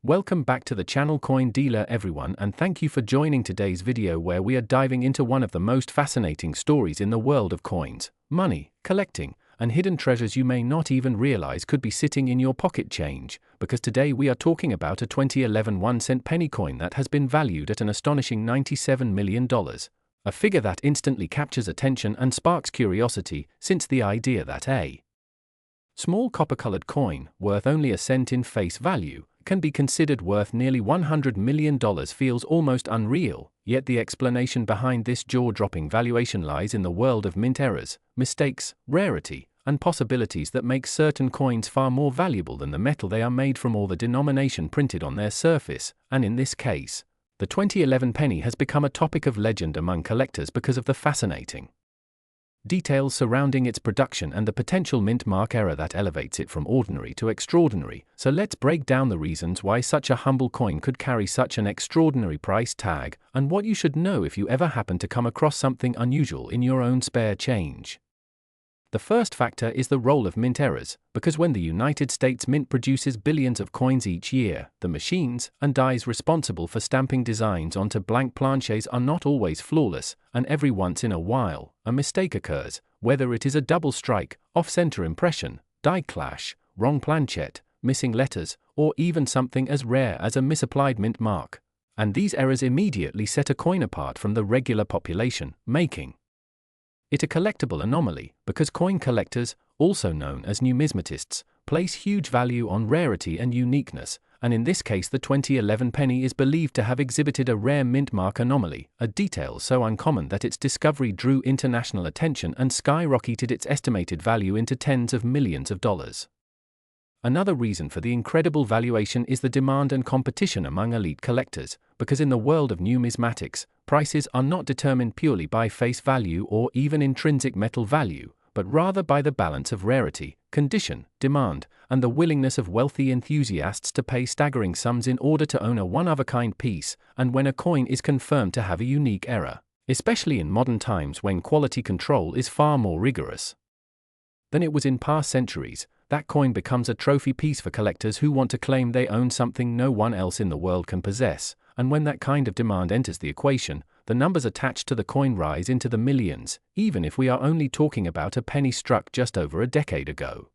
Welcome back to the channel Coin Dealer everyone, and thank you for joining today's video where we are diving into one of the most fascinating stories in the world of coins, money, collecting, and hidden treasures you may not even realize could be sitting in your pocket change, because today we are talking about a 2011 1-cent penny coin that has been valued at an astonishing $97 million. A figure that instantly captures attention and sparks curiosity, since the idea that a small copper-colored coin, worth only a cent in face value, can be considered worth nearly $100 million feels almost unreal, yet the explanation behind this jaw-dropping valuation lies in the world of mint errors, mistakes, rarity, and possibilities that make certain coins far more valuable than the metal they are made from or the denomination printed on their surface, and in this case, the 2011 penny has become a topic of legend among collectors because of the fascinating details surrounding its production and the potential mint mark error that elevates it from ordinary to extraordinary. So let's break down the reasons why such a humble coin could carry such an extraordinary price tag, and what you should know if you ever happen to come across something unusual in your own spare change. The first factor is the role of mint errors, because when the United States Mint produces billions of coins each year, the machines and dies responsible for stamping designs onto blank planches are not always flawless, and every once in a while, a mistake occurs, whether it is a double strike, off-center impression, die clash, wrong planchette, missing letters, or even something as rare as a misapplied mint mark. And these errors immediately set a coin apart from the regular population, making it a collectible anomaly, because coin collectors, also known as numismatists, place huge value on rarity and uniqueness, and in this case the 2011 penny is believed to have exhibited a rare mint mark anomaly, a detail so uncommon that its discovery drew international attention and skyrocketed its estimated value into tens of millions of dollars. Another reason for the incredible valuation is the demand and competition among elite collectors, because in the world of numismatics, prices are not determined purely by face value or even intrinsic metal value, but rather by the balance of rarity, condition, demand, and the willingness of wealthy enthusiasts to pay staggering sums in order to own a one-of-a-kind piece, and when a coin is confirmed to have a unique error, especially in modern times when quality control is far more rigorous than it was in past centuries, that coin becomes a trophy piece for collectors who want to claim they own something no one else in the world can possess, and when that kind of demand enters the equation, the numbers attached to the coin rise into the millions, even if we are only talking about a penny struck just over a decade ago.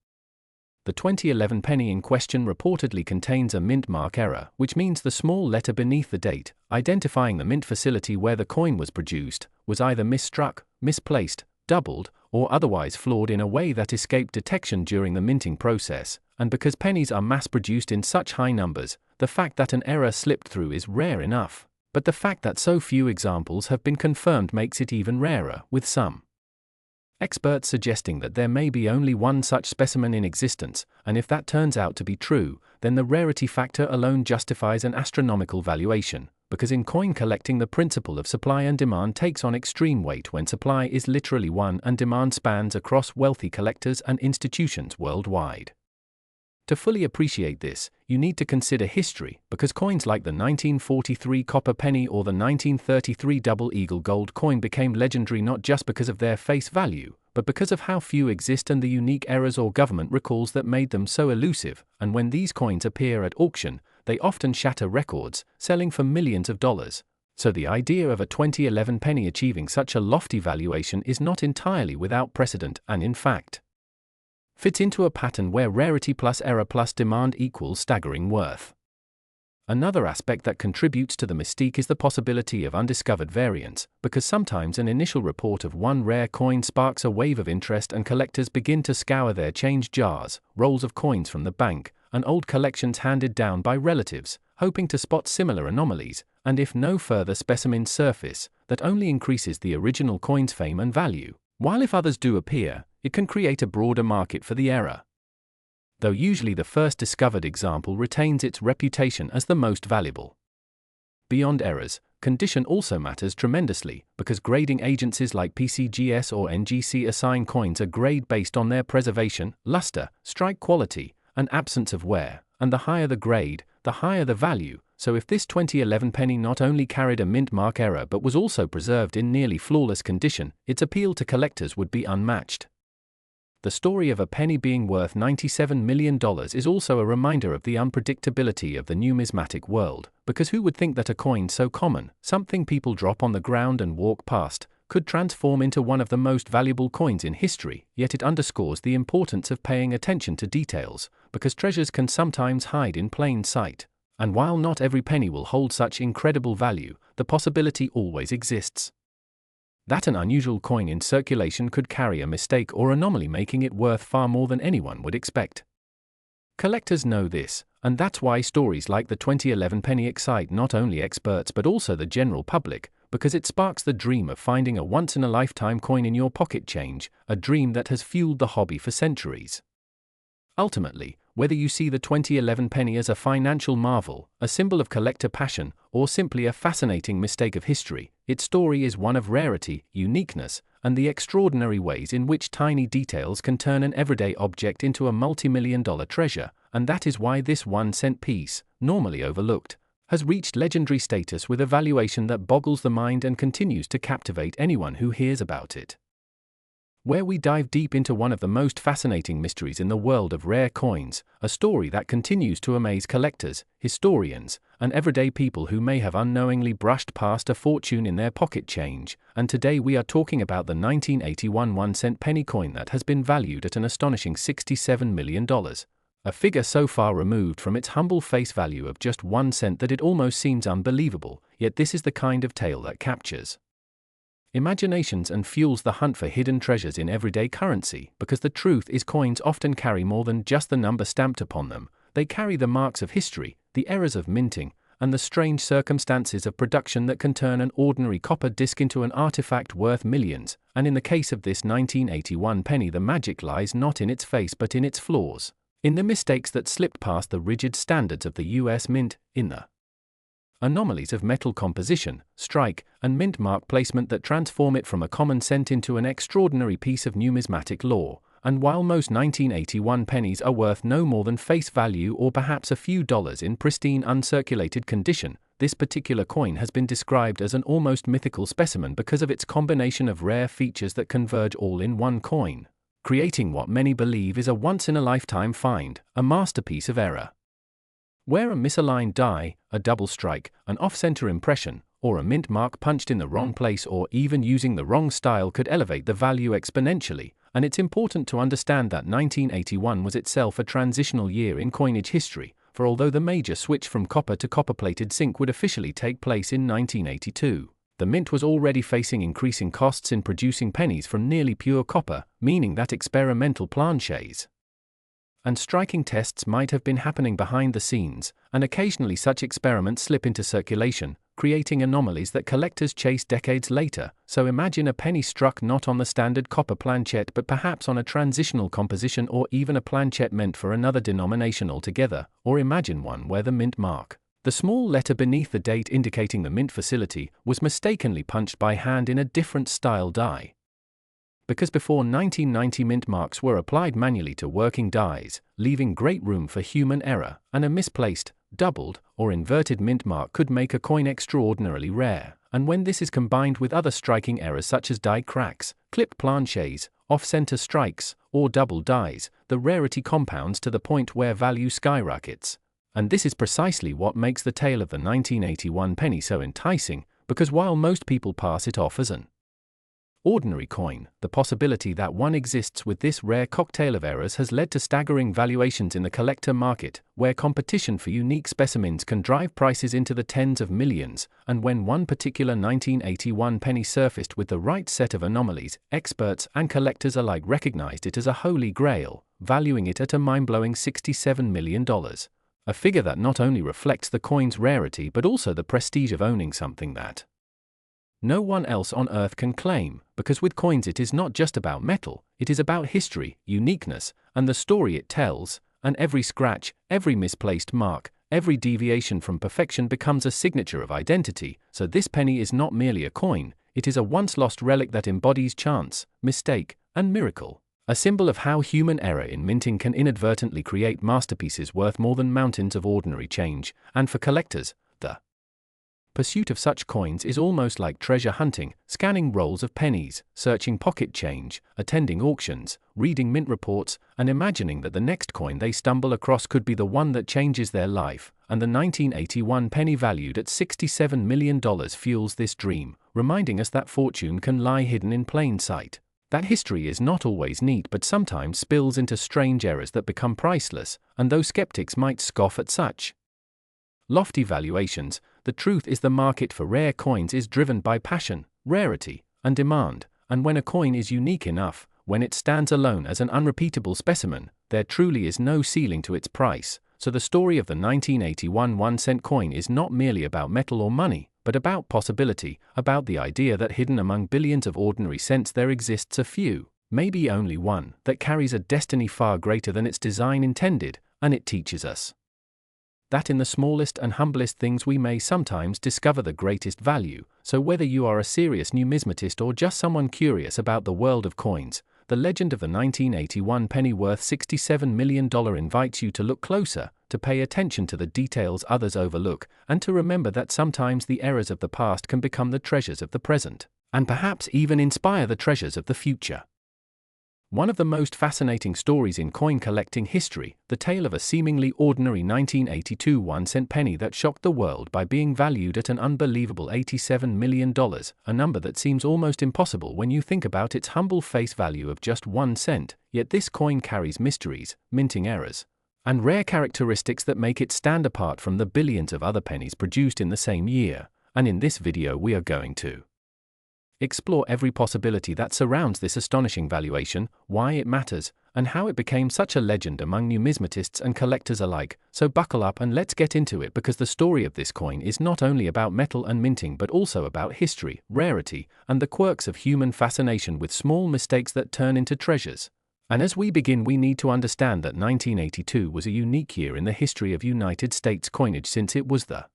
The 2011 penny in question reportedly contains a mint mark error, which means the small letter beneath the date, identifying the mint facility where the coin was produced, was either misstruck, misplaced, doubled, or otherwise flawed in a way that escaped detection during the minting process, and because pennies are mass-produced in such high numbers, the fact that an error slipped through is rare enough, but the fact that so few examples have been confirmed makes it even rarer, with some experts suggesting that there may be only one such specimen in existence, and if that turns out to be true, then the rarity factor alone justifies an astronomical valuation, because in coin collecting the principle of supply and demand takes on extreme weight when supply is literally one and demand spans across wealthy collectors and institutions worldwide. To fully appreciate this, you need to consider history, because coins like the 1943 copper penny or the 1933 double eagle gold coin became legendary not just because of their face value, but because of how few exist and the unique errors or government recalls that made them so elusive, and when these coins appear at auction, they often shatter records, selling for millions of dollars. So the idea of a 2011 penny achieving such a lofty valuation is not entirely without precedent and, in fact, fits into a pattern where rarity plus error plus demand equals staggering worth. Another aspect that contributes to the mystique is the possibility of undiscovered variants, because sometimes an initial report of one rare coin sparks a wave of interest and collectors begin to scour their change jars, rolls of coins from the bank, and old collections handed down by relatives, hoping to spot similar anomalies, and if no further specimens surface, that only increases the original coin's fame and value, while if others do appear, it can create a broader market for the error. Though usually the first discovered example retains its reputation as the most valuable. Beyond errors, condition also matters tremendously, because grading agencies like PCGS or NGC assign coins a grade based on their preservation, luster, strike quality, and absence of wear, and the higher the grade, the higher the value. So if this 2011 penny not only carried a mint mark error but was also preserved in nearly flawless condition, its appeal to collectors would be unmatched. The story of a penny being worth $97 million is also a reminder of the unpredictability of the numismatic world, because who would think that a coin so common, something people drop on the ground and walk past, could transform into one of the most valuable coins in history? Yet it underscores the importance of paying attention to details, because treasures can sometimes hide in plain sight. And while not every penny will hold such incredible value, the possibility always exists that an unusual coin in circulation could carry a mistake or anomaly, making it worth far more than anyone would expect. Collectors know this, and that's why stories like the 2011 penny excite not only experts but also the general public, because it sparks the dream of finding a once-in-a-lifetime coin in your pocket change, a dream that has fueled the hobby for centuries. Ultimately, whether you see the 2011 penny as a financial marvel, a symbol of collector passion, or simply a fascinating mistake of history, its story is one of rarity, uniqueness, and the extraordinary ways in which tiny details can turn an everyday object into a multi-million-dollar treasure, and that is why this 1-cent piece, normally overlooked, has reached legendary status with a valuation that boggles the mind and continues to captivate anyone who hears about it. Where we dive deep into one of the most fascinating mysteries in the world of rare coins, a story that continues to amaze collectors, historians, and everyday people who may have unknowingly brushed past a fortune in their pocket change. And today we are talking about the 1981 1-cent penny coin that has been valued at an astonishing $67 million. A figure so far removed from its humble face value of just 1 cent that it almost seems unbelievable, yet this is the kind of tale that captures imaginations and fuels the hunt for hidden treasures in everyday currency, because the truth is coins often carry more than just the number stamped upon them. They carry the marks of history, the errors of minting, and the strange circumstances of production that can turn an ordinary copper disc into an artifact worth millions. And in the case of this 1981 penny, the magic lies not in its face but in its flaws, in the mistakes that slipped past the rigid standards of the US Mint, in the anomalies of metal composition, strike, and mint mark placement that transform it from a common cent into an extraordinary piece of numismatic lore. And while most 1981 pennies are worth no more than face value or perhaps a few dollars in pristine uncirculated condition, this particular coin has been described as an almost mythical specimen because of its combination of rare features that converge all in one coin, creating what many believe is a once-in-a-lifetime find, a masterpiece of error. Where a misaligned die, a double strike, an off-center impression, or a mint mark punched in the wrong place or even using the wrong style could elevate the value exponentially. And it's important to understand that 1981 was itself a transitional year in coinage history, for although the major switch from copper to copper-plated zinc would officially take place in 1982, the mint was already facing increasing costs in producing pennies from nearly pure copper, meaning that experimental planches and striking tests might have been happening behind the scenes, and occasionally such experiments slip into circulation, creating anomalies that collectors chase decades later. So imagine a penny struck not on the standard copper planchet but perhaps on a transitional composition or even a planchet meant for another denomination altogether, or imagine one where the mint mark, the small letter beneath the date indicating the mint facility, was mistakenly punched by hand in a different style die. Because before 1990 mint marks were applied manually to working dies, leaving great room for human error, and a misplaced, doubled, or inverted mint mark could make a coin extraordinarily rare. And when this is combined with other striking errors such as die cracks, clipped planches, off-center strikes, or double dies, the rarity compounds to the point where value skyrockets. And this is precisely what makes the tale of the 1981 penny so enticing, because while most people pass it off as an ordinary coin, the possibility that one exists with this rare cocktail of errors has led to staggering valuations in the collector market, where competition for unique specimens can drive prices into the tens of millions. And when one particular 1981 penny surfaced with the right set of anomalies, experts and collectors alike recognized it as a holy grail, valuing it at a mind-blowing $67 million. A figure that not only reflects the coin's rarity but also the prestige of owning something that no one else on earth can claim, because with coins it is not just about metal, it is about history, uniqueness, and the story it tells. And every scratch, every misplaced mark, every deviation from perfection becomes a signature of identity. So this penny is not merely a coin, it is a once-lost relic that embodies chance, mistake, and miracle. A symbol of how human error in minting can inadvertently create masterpieces worth more than mountains of ordinary change. And for collectors, the pursuit of such coins is almost like treasure hunting, scanning rolls of pennies, searching pocket change, attending auctions, reading mint reports, and imagining that the next coin they stumble across could be the one that changes their life. And the 1981 penny valued at $67 million fuels this dream, reminding us that fortune can lie hidden in plain sight. That history is not always neat but sometimes spills into strange errors that become priceless, and though skeptics might scoff at such lofty valuations, the truth is the market for rare coins is driven by passion, rarity, and demand, and when a coin is unique enough, when it stands alone as an unrepeatable specimen, there truly is no ceiling to its price. So the story of the 1981 1-cent coin is not merely about metal or money, but about possibility, about the idea that hidden among billions of ordinary cents there exists a few, maybe only one, that carries a destiny far greater than its design intended, and it teaches us that in the smallest and humblest things we may sometimes discover the greatest value. So whether you are a serious numismatist or just someone curious about the world of coins, the legend of the 1981 penny worth $67 million invites you to look closer, to pay attention to the details others overlook, and to remember that sometimes the errors of the past can become the treasures of the present, and perhaps even inspire the treasures of the future. One of the most fascinating stories in coin collecting history, the tale of a seemingly ordinary 1982 1-cent penny that shocked the world by being valued at an unbelievable $87 million, a number that seems almost impossible when you think about its humble face value of just 1 cent, yet this coin carries mysteries, minting errors, and rare characteristics that make it stand apart from the billions of other pennies produced in the same year, and in this video we are going to explore every possibility that surrounds this astonishing valuation, why it matters, and how it became such a legend among numismatists and collectors alike. So buckle up and let's get into it, because the story of this coin is not only about metal and minting but also about history, rarity, and the quirks of human fascination with small mistakes that turn into treasures. And as we begin, we need to understand that 1982 was a unique year in the history of United States coinage, since it was the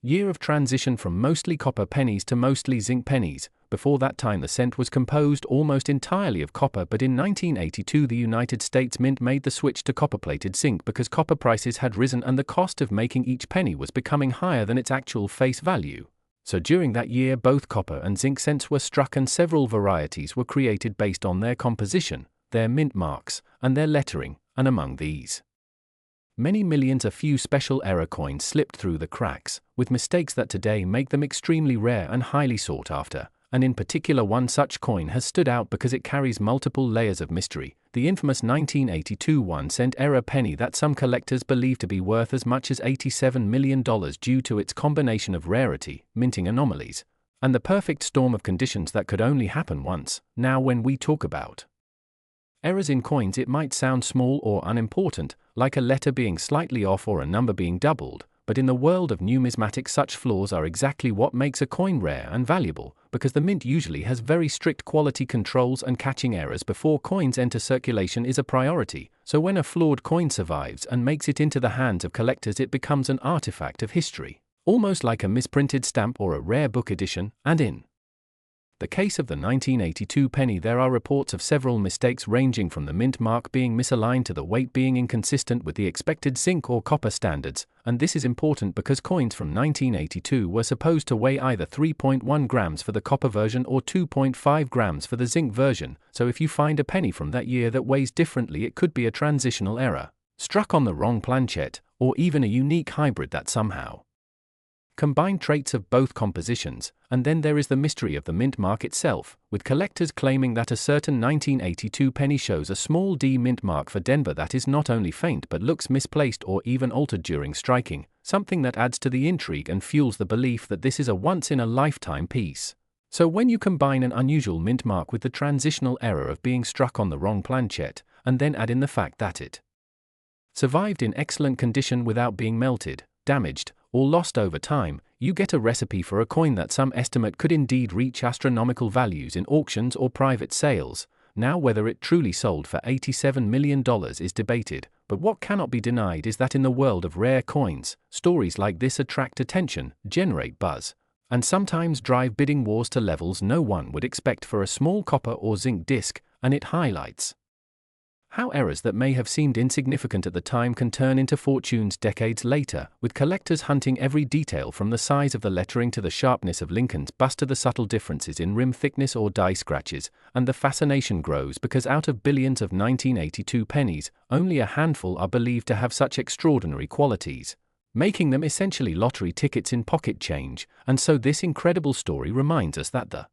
year of transition from mostly copper pennies to mostly zinc pennies. Before that time the cent was composed almost entirely of copper, but in 1982 the United States Mint made the switch to copper-plated zinc because copper prices had risen and the cost of making each penny was becoming higher than its actual face value. So during that year both copper and zinc cents were struck and several varieties were created based on their composition, their mint marks, and their lettering, and among these many millions a few special error coins slipped through the cracks, with mistakes that today make them extremely rare and highly sought after, and in particular one such coin has stood out because it carries multiple layers of mystery, the infamous 1982 1-cent error penny that some collectors believe to be worth as much as $87 million due to its combination of rarity, minting anomalies, and the perfect storm of conditions that could only happen once. Now when we talk about errors in coins, it might sound small or unimportant, like a letter being slightly off or a number being doubled, but in the world of numismatics such flaws are exactly what makes a coin rare and valuable, because the mint usually has very strict quality controls and catching errors before coins enter circulation is a priority. So when a flawed coin survives and makes it into the hands of collectors, it becomes an artifact of history, almost like a misprinted stamp or a rare book edition. And in the case of the 1982 penny, there are reports of several mistakes ranging from the mint mark being misaligned to the weight being inconsistent with the expected zinc or copper standards, and this is important because coins from 1982 were supposed to weigh either 3.1 grams for the copper version or 2.5 grams for the zinc version, so if you find a penny from that year that weighs differently, it could be a transitional error, struck on the wrong planchet, or even a unique hybrid that somehow combine traits of both compositions. And then there is the mystery of the mint mark itself, with collectors claiming that a certain 1982 penny shows a small D mint mark for Denver that is not only faint but looks misplaced or even altered during striking, something that adds to the intrigue and fuels the belief that this is a once-in-a-lifetime piece. So when you combine an unusual mint mark with the transitional error of being struck on the wrong planchet, and then add in the fact that it survived in excellent condition without being melted, damaged, or lost over time, you get a recipe for a coin that some estimate could indeed reach astronomical values in auctions or private sales. Now whether it truly sold for $87 million is debated, but what cannot be denied is that in the world of rare coins, stories like this attract attention, generate buzz, and sometimes drive bidding wars to levels no one would expect for a small copper or zinc disc, and it highlights How errors that may have seemed insignificant at the time can turn into fortunes decades later, with collectors hunting every detail from the size of the lettering to the sharpness of Lincoln's bust to the subtle differences in rim thickness or die scratches, and the fascination grows because out of billions of 1982 pennies, only a handful are believed to have such extraordinary qualities, making them essentially lottery tickets in pocket change. And so this incredible story reminds us that the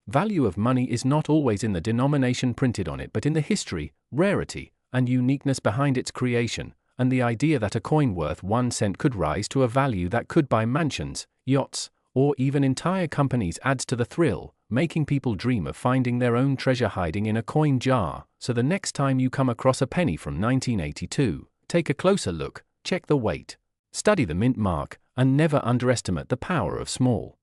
value of money is not always in the denomination printed on it but in the history, rarity, and uniqueness behind its creation, and the idea that a coin worth 1 cent could rise to a value that could buy mansions, yachts, or even entire companies adds to the thrill, making people dream of finding their own treasure hiding in a coin jar. So the next time you come across a penny from 1982, take a closer look, check the weight, study the mint mark, and never underestimate the power of small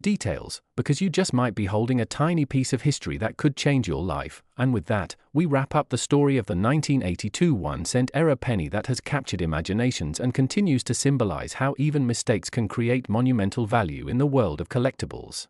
details, because you just might be holding a tiny piece of history that could change your life. And with that, we wrap up the story of the 1982 1-cent era penny that has captured imaginations and continues to symbolize how even mistakes can create monumental value in the world of collectibles.